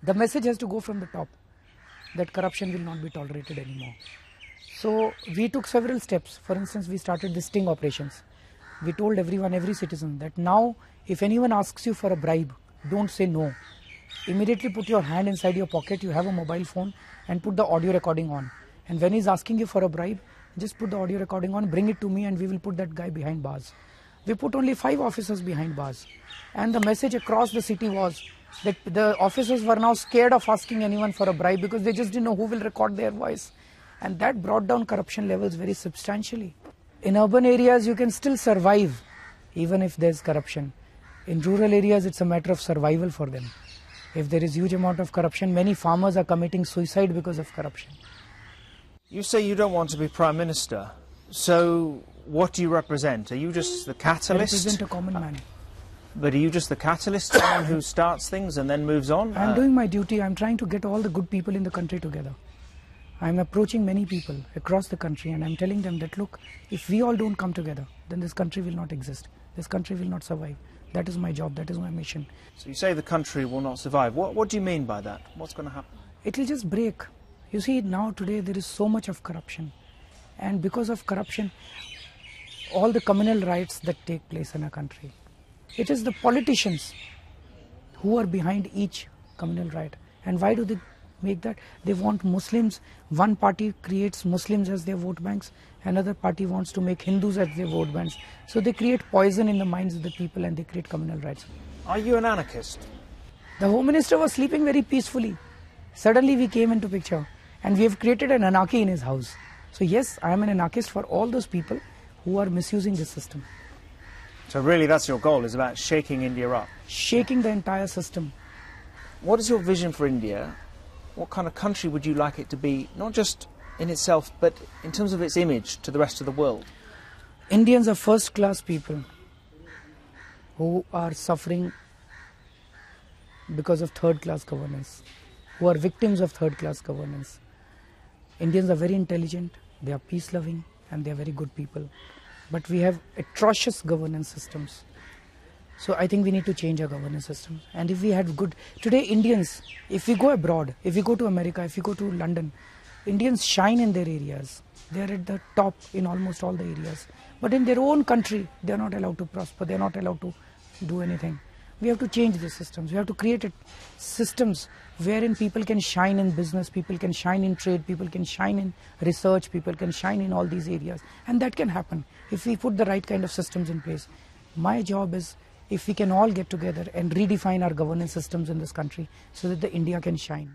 The message has to go from the top that corruption will not be tolerated anymore. So we took several steps. For instance, we started the sting operations. We told everyone, every citizen, that now if anyone asks you for a bribe, don't say no. Immediately put your hand inside your pocket, you have a mobile phone, and put the audio recording on. And when he's asking you for a bribe, just put the audio recording on, bring it to me, and we will put that guy behind bars. We put only 5 officers behind bars. And the message across the city was that the officers were now scared of asking anyone for a bribe because they just didn't know who will record their voice. And that brought down corruption levels very substantially. In urban areas, you can still survive even if there's corruption. In rural areas, it's a matter of survival for them. If there is huge amount of corruption, many farmers are committing suicide because of corruption. You say you don't want to be Prime Minister, so what do you represent? Are you just the catalyst? I represent a common man. But are you just the catalyst, someone who starts things and then moves on? I'm doing my duty. I'm trying to get all the good people in the country together. I'm approaching many people across the country and I'm telling them that, look, if we all don't come together, then this country will not exist. This country will not survive. That is my job. That is my mission. So you say the country will not survive. What do you mean by that? What's going to happen? It will just break. You see, now today there is so much of corruption. And because of corruption, all the communal riots that take place in a country, it is the politicians who are behind each communal riot. And why do they make that? They want Muslims. One party creates Muslims as their vote banks. Another party wants to make Hindus as their vote banks. So they create poison in the minds of the people and they create communal riots. Are you an anarchist? The Home Minister was sleeping very peacefully. Suddenly we came into picture and we have created an anarchy in his house. So yes, I am an anarchist for all those people who are misusing this system. So really that's your goal, is about shaking India up? Shaking the entire system. What is your vision for India? What kind of country would you like it to be, not just in itself, but in terms of its image to the rest of the world? Indians are first-class people who are suffering because of third-class governance, who are victims of third-class governance. Indians are very intelligent, they are peace-loving, and they are very good people. But we have atrocious governance systems. So I think we need to change our governance systems. And if we had good... Today Indians, if we go abroad, if we go to America, if we go to London, Indians shine in their areas. They are at the top in almost all the areas. But in their own country, they are not allowed to prosper. They are not allowed to do anything. We have to change the systems. We have to create systems wherein people can shine in business, people can shine in trade, people can shine in research, people can shine in all these areas. And that can happen if we put the right kind of systems in place. My job is if we can all get together and redefine our governance systems in this country so that the India can shine.